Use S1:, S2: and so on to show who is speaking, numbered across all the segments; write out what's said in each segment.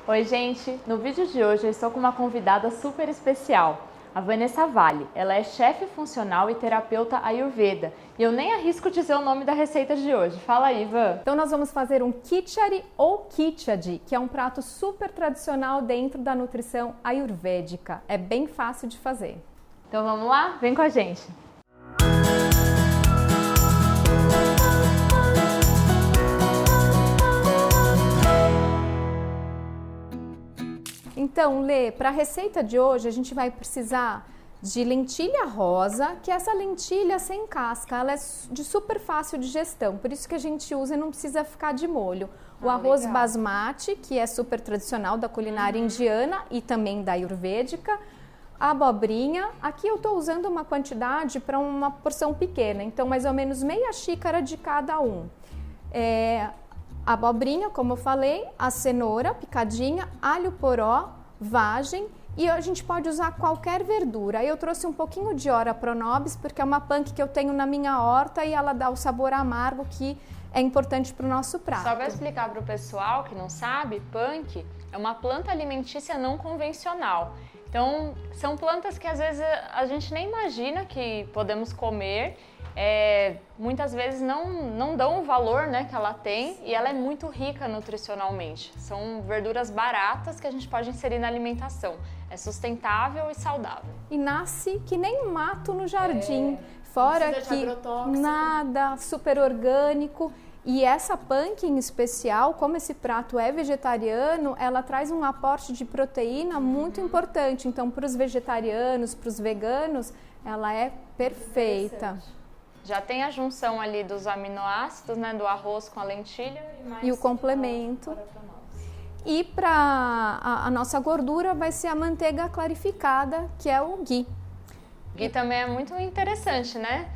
S1: Oi gente, no vídeo de hoje eu estou com uma convidada super especial, a Vanessa Vale. Ela é chefe funcional e terapeuta Ayurveda e eu nem arrisco dizer o nome da receita de hoje. Fala aí, Van.
S2: Então nós vamos fazer um khichdi ou khichdi, que é um prato super tradicional dentro da nutrição ayurvédica. É bem fácil de fazer.
S1: Então vamos lá? Vem com a gente!
S2: Então, Lê, para a receita de hoje a gente vai precisar de lentilha rosa, que é essa lentilha sem casca, ela é de super fácil digestão, por isso que a gente usa e não precisa ficar de molho. O arroz
S1: legal.
S2: basmati, que é super tradicional da culinária indiana e também da ayurvédica. A abobrinha, aqui eu estou usando uma quantidade para uma porção pequena, então mais ou menos meia xícara de cada um. A abobrinha, como eu falei, a cenoura picadinha, alho poró, vagem e a gente pode usar qualquer verdura. Eu trouxe um pouquinho de ora pronobis porque é uma punk que eu tenho na minha horta e ela dá o sabor amargo que é importante para o nosso prato.
S1: Só para explicar para o pessoal que não sabe, punk é uma planta alimentícia não convencional. Então, são plantas que às vezes a gente nem imagina que podemos comer. Muitas vezes não dão o valor, né, que ela tem e ela é muito rica nutricionalmente. São verduras baratas que a gente pode inserir na alimentação. É sustentável e saudável.
S2: E nasce que nem um mato no jardim, fora que nada, super orgânico. E essa punk em especial, como esse prato é vegetariano, ela traz um aporte de proteína muito importante. Então, para os vegetarianos, para os veganos, ela é perfeita.
S1: Já tem a junção ali dos aminoácidos, né, do arroz com a lentilha
S2: e o complemento. E para a nossa gordura vai ser a manteiga clarificada, que é o ghee.
S1: Ghee também é muito interessante, né?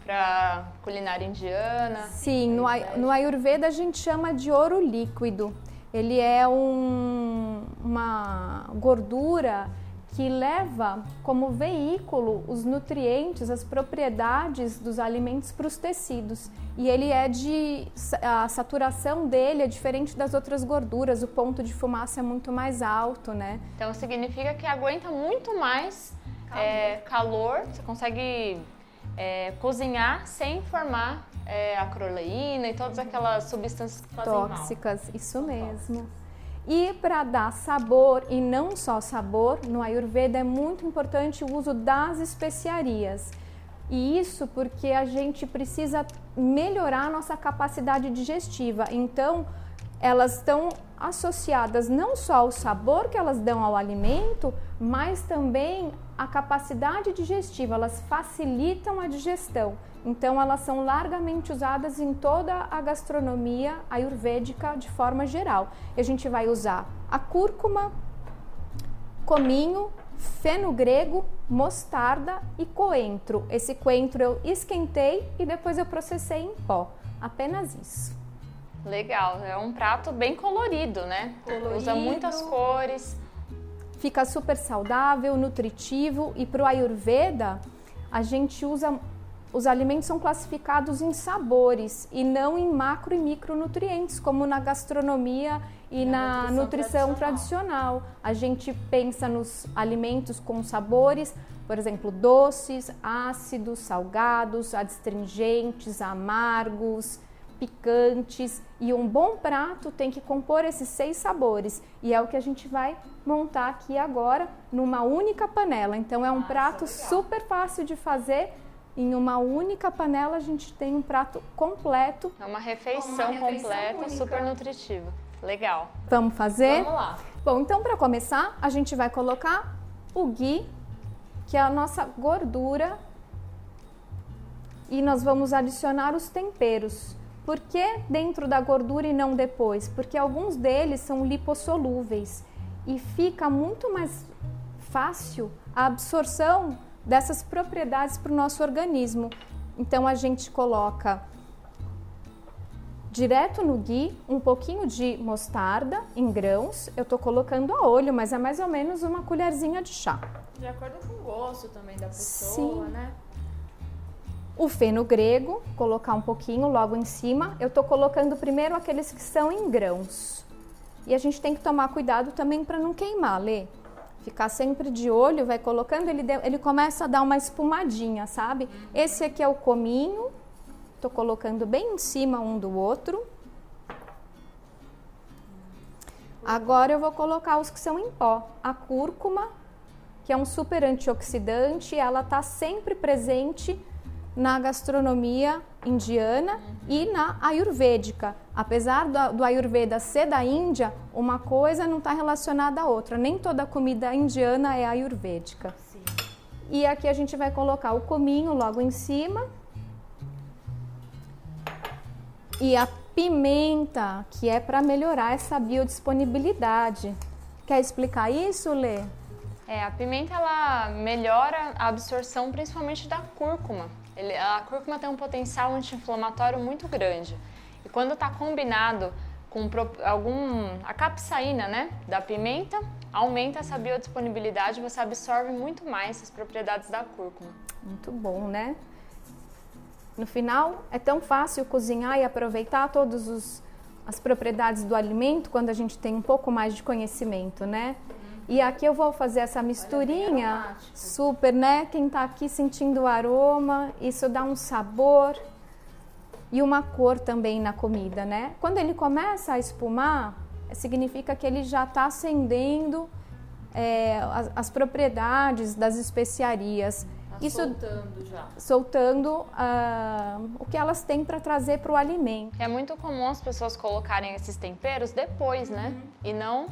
S1: Para culinária indiana.
S2: Sim, no Ayurveda a gente chama de ouro líquido. Ele é uma gordura que leva como veículo os nutrientes, as propriedades dos alimentos para os tecidos. E ele a saturação dele é diferente das outras gorduras, o ponto de fumaça é muito mais alto, né?
S1: Então significa que aguenta muito mais calor, você consegue cozinhar sem formar acroleína e todas aquelas substâncias que fazem
S2: tóxicas, mal. Isso mesmo. E para dar sabor, e não só sabor, no Ayurveda é muito importante o uso das especiarias. E isso porque a gente precisa melhorar a nossa capacidade digestiva. Então, elas estão associadas não só ao sabor que elas dão ao alimento, mas também à capacidade digestiva. Elas facilitam a digestão. Então, elas são largamente usadas em toda a gastronomia ayurvédica de forma geral. E a gente vai usar a cúrcuma, cominho, feno grego, mostarda e coentro. Esse coentro eu esquentei e depois eu processei em pó. Apenas isso.
S1: Legal, é um prato bem colorido, né? Colorido. Usa muitas cores.
S2: Fica super saudável, nutritivo e para o Ayurveda a gente usa... Os alimentos são classificados em sabores e não em macro e micronutrientes, como na gastronomia e na nutrição tradicional. A gente pensa nos alimentos com sabores, por exemplo, doces, ácidos, salgados, adstringentes, amargos, picantes. E um bom prato tem que compor esses 6 sabores. E é o que a gente vai montar aqui agora numa única panela. Então é um prato super fácil de fazer. Em uma única panela a gente tem um prato completo.
S1: É uma refeição completa, única. Super nutritiva. Legal.
S2: Vamos fazer?
S1: Vamos lá.
S2: Bom, então para começar a gente vai colocar o ghee, que é a nossa gordura. E nós vamos adicionar os temperos. Por que dentro da gordura e não depois? Porque alguns deles são lipossolúveis e fica muito mais fácil a absorção dessas propriedades para o nosso organismo. Então a gente coloca direto no ghee um pouquinho de mostarda em grãos. Eu estou colocando a olho, mas é mais ou menos uma colherzinha de chá.
S1: De acordo com o gosto também da pessoa,
S2: sim,
S1: né?
S2: O feno grego, colocar um pouquinho logo em cima. Eu estou colocando primeiro aqueles que são em grãos. E a gente tem que tomar cuidado também para não queimar, Lê. Ficar sempre de olho, vai colocando, ele começa a dar uma espumadinha, sabe? Esse aqui é o cominho, tô colocando bem em cima um do outro. Agora eu vou colocar os que são em pó. A cúrcuma, que é um super antioxidante, ela tá sempre presente na gastronomia indiana e na ayurvédica. Apesar do Ayurveda ser da Índia, uma coisa não está relacionada à outra. Nem toda comida indiana é ayurvédica.
S3: Sim.
S2: E aqui a gente vai colocar o cominho logo em cima. E a pimenta, que é para melhorar essa biodisponibilidade. Quer explicar isso, Lê?
S1: A pimenta ela melhora a absorção principalmente da cúrcuma. A cúrcuma tem um potencial anti-inflamatório muito grande. E quando está combinado com a capsaína, né, da pimenta, aumenta essa biodisponibilidade e você absorve muito mais as propriedades da cúrcuma.
S2: Muito bom, né? No final, é tão fácil cozinhar e aproveitar todas as propriedades do alimento quando a gente tem um pouco mais de conhecimento, né? E aqui eu vou fazer essa misturinha, super, né? Quem tá aqui sentindo o aroma, isso dá um sabor e uma cor também na comida, né? Quando ele começa a espumar, significa que ele já está acendendo as propriedades das especiarias. Isso
S3: soltando já.
S2: Soltando o que elas têm para trazer para o alimento.
S1: É muito comum as pessoas colocarem esses temperos depois, né? E não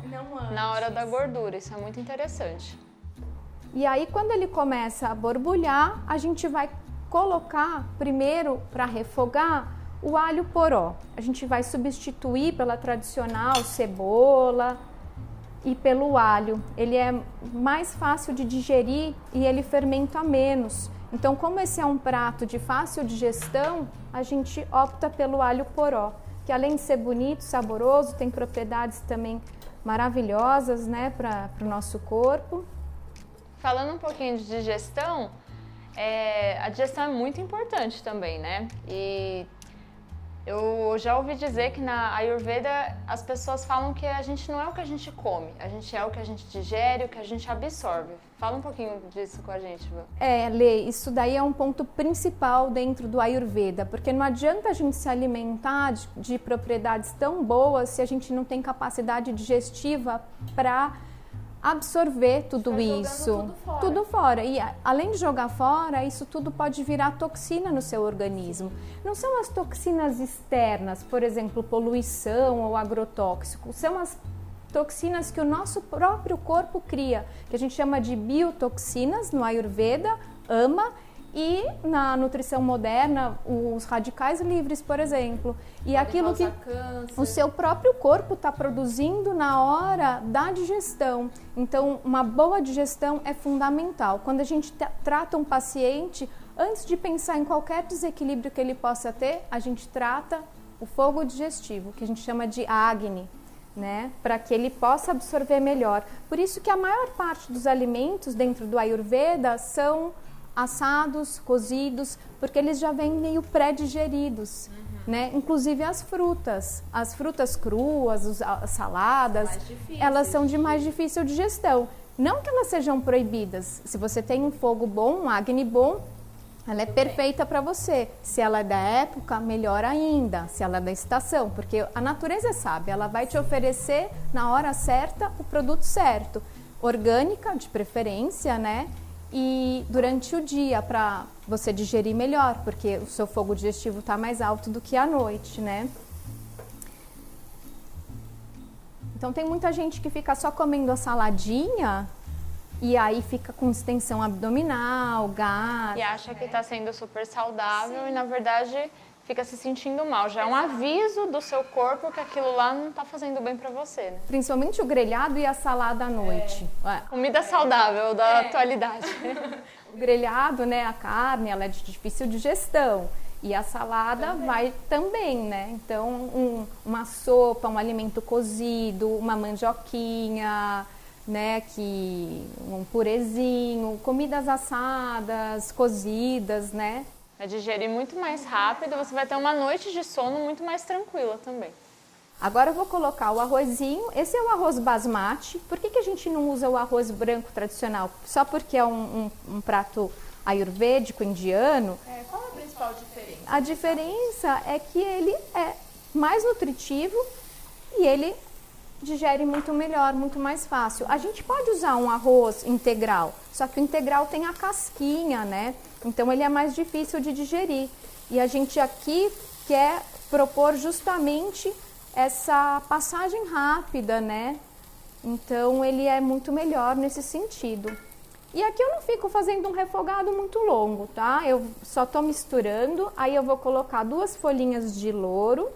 S1: na hora da gordura. Isso é muito interessante.
S2: E aí, quando ele começa a borbulhar, a gente vai colocar primeiro, para refogar, o alho poró. A gente vai substituir pela tradicional cebola e pelo alho. Ele é mais fácil de digerir e ele fermenta menos. Então, como esse é um prato de fácil digestão, a gente opta pelo alho poró, que além de ser bonito, saboroso, tem propriedades também maravilhosas, né, para o nosso corpo.
S1: Falando um pouquinho de digestão, a digestão é muito importante também, né? E eu já ouvi dizer que na Ayurveda as pessoas falam que a gente não é o que a gente come, a gente é o que a gente digere, o que a gente absorve. Fala um pouquinho disso com a gente, Vã.
S2: Lê, isso daí é um ponto principal dentro do Ayurveda, porque não adianta a gente se alimentar de propriedades tão boas se a gente não tem capacidade digestiva para absorver tudo isso. Tudo fora. E além de jogar fora, isso tudo pode virar toxina no seu organismo. Não são as toxinas externas, por exemplo, poluição ou agrotóxico, são as toxinas que o nosso próprio corpo cria, que a gente chama de biotoxinas no Ayurveda, AMA, e na nutrição moderna, os radicais livres, por exemplo. E aquilo que o seu próprio corpo está produzindo na hora da digestão. Então, uma boa digestão é fundamental. Quando a gente trata um paciente, antes de pensar em qualquer desequilíbrio que ele possa ter, a gente trata o fogo digestivo, que a gente chama de Agni, né? Para que ele possa absorver melhor. Por isso que a maior parte dos alimentos dentro do Ayurveda são assados, cozidos, porque eles já vêm meio pré-digeridos, né? Inclusive as frutas cruas, as saladas, elas são de mais difícil digestão. Não que elas sejam proibidas. Se você tem um fogo bom, um Agni bom, ela é perfeita para você. Se ela é da época, melhor ainda. Se ela é da estação, porque a natureza sabe, ela vai te oferecer na hora certa o produto certo. Orgânica, de preferência, né? E durante o dia, para você digerir melhor, porque o seu fogo digestivo está mais alto do que à noite, né? Então tem muita gente que fica só comendo a saladinha e aí fica com distensão abdominal, gás.
S1: E acha que está sendo super saudável e na verdade fica se sentindo mal. Já é um aviso do seu corpo que aquilo lá não está fazendo bem para você, né?
S2: Principalmente o grelhado e a salada à noite.
S1: Comida saudável da atualidade.
S2: O grelhado, né, a carne, ela é de difícil digestão. E a salada vai também, né? Então, uma sopa, um alimento cozido, uma mandioquinha, né, um purezinho, comidas assadas, cozidas, né?
S1: Vai digerir muito mais rápido, você vai ter uma noite de sono muito mais tranquila também.
S2: Agora eu vou colocar o arrozinho. Esse é o arroz basmati. Por que a gente não usa o arroz branco tradicional? Só porque é um prato ayurvédico indiano?
S1: Qual é a principal diferença?
S2: A diferença é que ele é mais nutritivo e ele digere muito melhor, muito mais fácil. A gente pode usar um arroz integral, só que o integral tem a casquinha, né? Então ele é mais difícil de digerir. E a gente aqui quer propor justamente essa passagem rápida, né? Então ele é muito melhor nesse sentido. E aqui eu não fico fazendo um refogado muito longo, tá? Eu só tô misturando, aí eu vou colocar 2 folhinhas de louro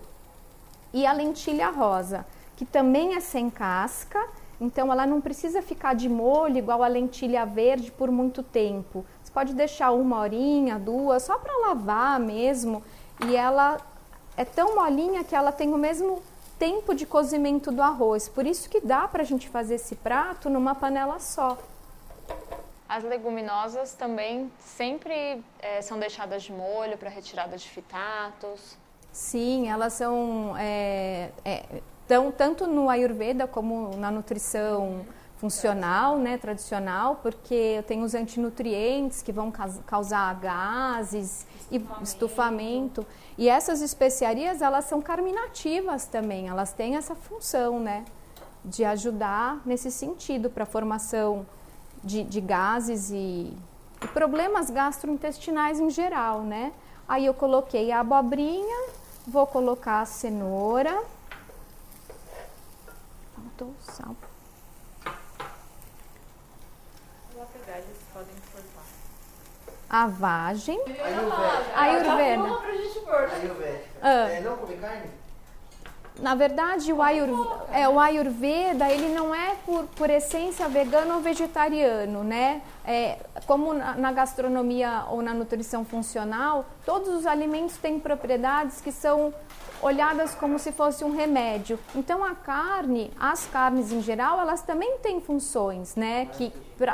S2: e a lentilha rosa, que também é sem casca, então ela não precisa ficar de molho igual a lentilha verde por muito tempo. Você pode deixar 1 horinha, 2, só para lavar mesmo, e ela é tão molinha que ela tem o mesmo tempo de cozimento do arroz, por isso que dá para a gente fazer esse prato numa panela só.
S1: As leguminosas também sempre são deixadas de molho para retirada de fitatos.
S2: Sim, elas são tanto no Ayurveda como na nutrição funcional, né, tradicional, porque tem os antinutrientes que vão causar gases e estufamento. E essas especiarias, elas são carminativas também, elas têm essa função, né, de ajudar nesse sentido para a formação de gases e problemas gastrointestinais em geral, né. Aí eu coloquei a abobrinha, vou colocar a cenoura, faltou o sal.
S1: Eles podem cortar.
S2: A vagem.
S3: Ayurvédica. Não comer carne?
S2: Na verdade, o Ayurveda, ele não é por essência vegano ou vegetariano, né? Como na gastronomia ou na nutrição funcional, todos os alimentos têm propriedades que são olhadas como se fosse um remédio. Então as carnes em geral, elas também têm funções, né?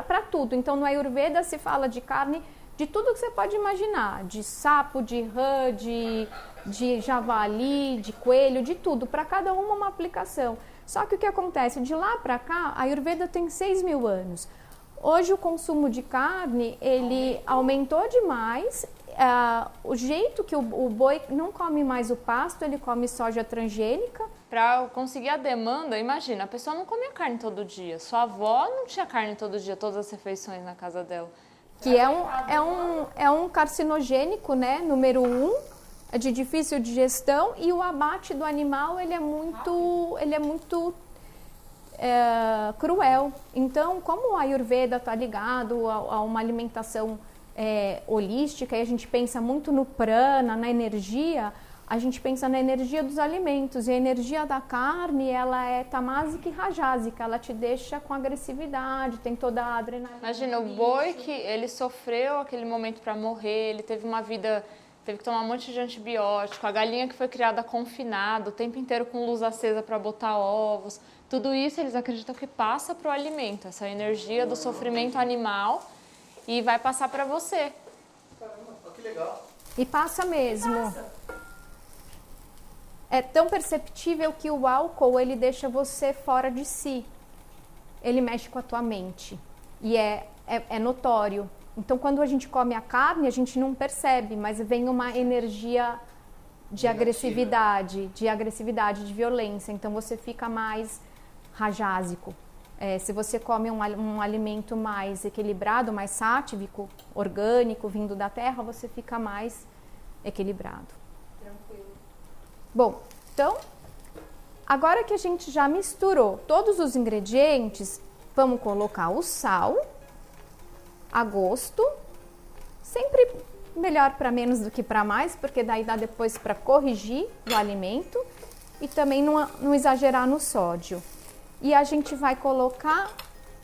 S2: Para tudo. Então no Ayurveda se fala de carne de tudo que você pode imaginar, de sapo, de rã, de javali, de coelho, de tudo, para cada uma aplicação. Só que o que acontece? De lá para cá, a Ayurveda tem 6.000 anos. Hoje o consumo de carne, ele aumentou demais. O jeito que o boi não come mais o pasto, ele come soja transgênica.
S1: Para conseguir a demanda, imagina, a pessoa não comia carne todo dia. Sua avó não tinha carne todo dia, todas as refeições na casa dela.
S2: Que é um carcinogênico, né? Número 1, é de difícil digestão, e o abate do animal ele é muito cruel. Então, como o Ayurveda está ligado a uma alimentação holística, e a gente pensa muito no prana, na energia, a gente pensa na energia dos alimentos, e a energia da carne, ela é tamásica e rajásica, ela te deixa com agressividade, tem toda a adrenalina.
S1: Imagina, o boi que ele sofreu aquele momento para morrer, ele teve uma vida, teve que tomar um monte de antibiótico, a galinha que foi criada confinada, o tempo inteiro com luz acesa para botar ovos, tudo isso eles acreditam que passa para o alimento, essa energia do sofrimento animal, e vai passar para você.
S3: Caramba, que legal.
S2: E passa mesmo. É tão perceptível que o álcool, ele deixa você fora de si. Ele mexe com a tua mente. E é notório. Então, quando a gente come a carne, a gente não percebe, mas vem uma energia de agressividade, de violência. Então, você fica mais rajásico. Se você come um alimento mais equilibrado, mais sátivico, orgânico, vindo da terra, você fica mais equilibrado.
S1: Tranquilo.
S2: Bom, então, agora que a gente já misturou todos os ingredientes, vamos colocar o sal a gosto. Sempre melhor para menos do que para mais, porque daí dá depois para corrigir o alimento, e também não exagerar no sódio. E a gente vai colocar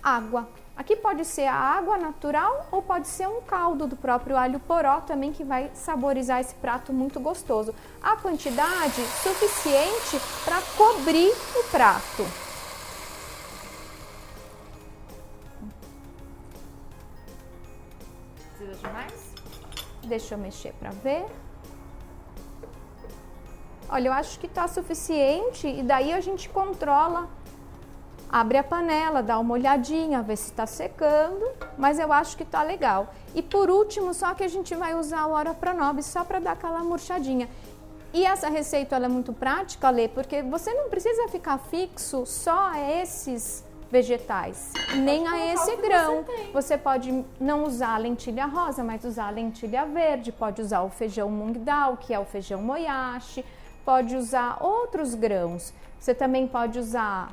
S2: água. Aqui pode ser a água natural ou pode ser um caldo do próprio alho poró também, que vai saborizar esse prato muito gostoso. A quantidade suficiente para cobrir o prato.
S1: Precisa de mais?
S2: Deixa eu mexer para ver. Olha, eu acho que tá suficiente e daí a gente controla. Abre a panela, dá uma olhadinha, vê se está secando, mas eu acho que tá legal. E por último, só que a gente vai usar o Ora Pronobis só para dar aquela murchadinha. E essa receita ela é muito prática, Lê, porque você não precisa ficar fixo só a esses vegetais, nem a esse grão. Você pode não usar a lentilha rosa, mas usar a lentilha verde, pode usar o feijão mung dal, que é o feijão moyashi, pode usar outros grãos. Você também pode usar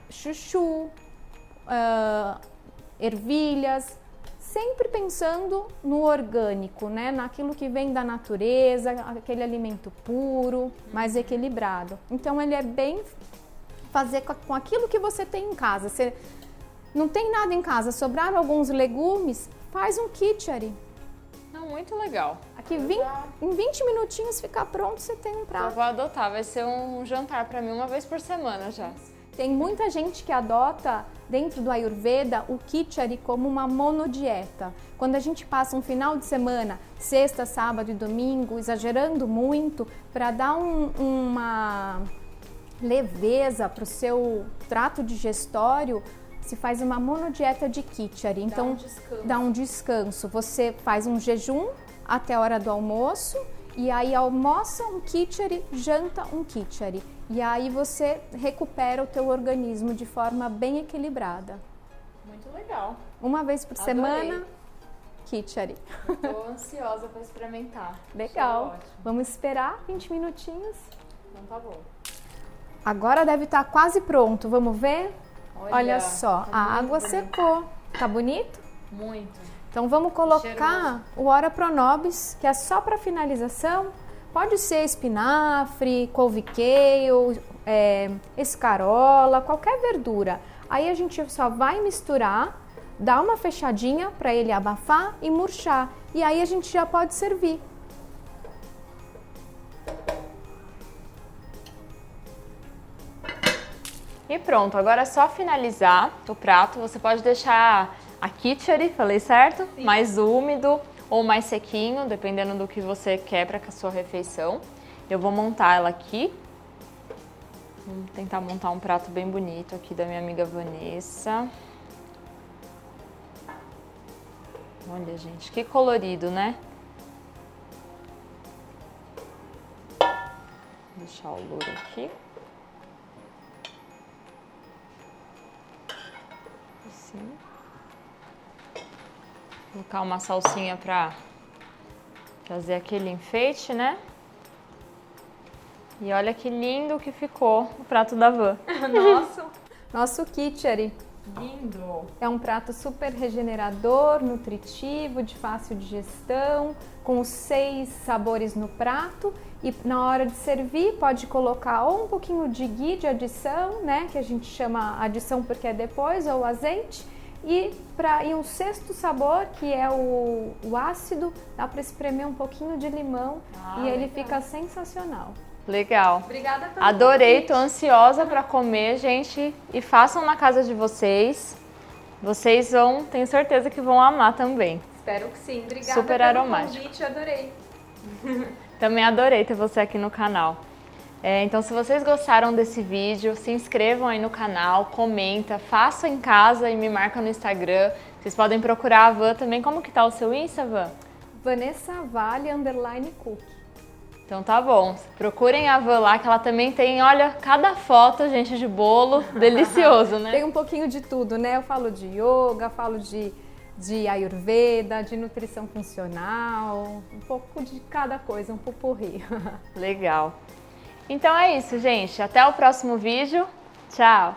S2: chuchu, ervilhas, sempre pensando no orgânico, né? Naquilo que vem da natureza, aquele alimento puro, mais equilibrado. Então ele é bem fazer com aquilo que você tem em casa. Você não tem nada em casa, sobraram alguns legumes, faz um khichdi.
S1: Não, muito legal.
S2: Aqui em 20 minutinhos fica pronto, você tem um prato.
S1: Eu vou adotar, vai ser um jantar para mim uma vez por semana já.
S2: Tem muita gente que adota dentro do Ayurveda o khichdi como uma monodieta. Quando a gente passa um final de semana, sexta, sábado e domingo, exagerando muito, para dar uma leveza para o seu trato digestório, se faz uma monodieta de khichdi. Então dá um descanso. Você faz um jejum até a hora do almoço e aí almoça um khichdi, janta um khichdi. E aí você recupera o teu organismo de forma bem equilibrada.
S1: Muito legal.
S2: Uma vez por semana, khichdi.
S1: Estou ansiosa para experimentar.
S2: Legal. Vamos esperar 20 minutinhos.
S1: Então tá bom.
S2: Agora deve estar quase pronto. Vamos ver? Olha só,
S1: tá
S2: a água
S1: bonito.
S2: secou. Tá bonito?
S1: Muito.
S2: Então vamos colocar
S1: Cheiroso.
S2: o Ora Pronobis, que é só para finalização. Pode ser espinafre, couve kale, escarola, qualquer verdura. Aí a gente só vai misturar, dar uma fechadinha para ele abafar e murchar. E aí a gente já pode servir.
S1: E pronto, agora é só finalizar o prato. Você pode deixar a khichdi, falei certo? Sim. Mais úmido ou mais sequinho, dependendo do que você quer para a sua refeição. Eu vou montar ela aqui. Vamos tentar montar um prato bem bonito aqui da minha amiga Vanessa. Olha, gente, que colorido, né? Vou deixar o louro aqui. Assim. Colocar uma salsinha para fazer aquele enfeite, né? E olha que lindo que ficou o prato da Van.
S2: Nosso khichdi.
S1: Lindo!
S2: É um prato super regenerador, nutritivo, de fácil digestão, com os 6 sabores no prato. E na hora de servir, pode colocar ou um pouquinho de ghee de adição, né? Que a gente chama adição porque é depois, ou azeite. E um sexto sabor, que é o ácido, dá para espremer um pouquinho de limão e ele fica sensacional.
S1: Legal.
S2: Obrigada pelo
S1: Adorei,
S2: convite.
S1: tô ansiosa para comer, gente. E façam na casa de vocês. Vocês tenho certeza que vão amar também.
S2: Espero que sim. Obrigada
S1: Super
S2: pelo
S1: aromático.
S2: convite, adorei.
S1: Também adorei ter você aqui no canal. Então, se vocês gostaram desse vídeo, se inscrevam aí no canal, comenta, façam em casa e me marcam no Instagram. Vocês podem procurar a Van também. Como que tá o seu Insta, Van?
S2: Vanessa Vale _cook.
S1: Então tá bom. Procurem a Van lá, que ela também tem, olha, cada foto, gente, de bolo delicioso, né?
S2: Tem um pouquinho de tudo, né? Eu falo de yoga, falo de Ayurveda, de nutrição funcional, um pouco de cada coisa, um pupurri.
S1: Legal. Então é isso, gente. Até o próximo vídeo. Tchau!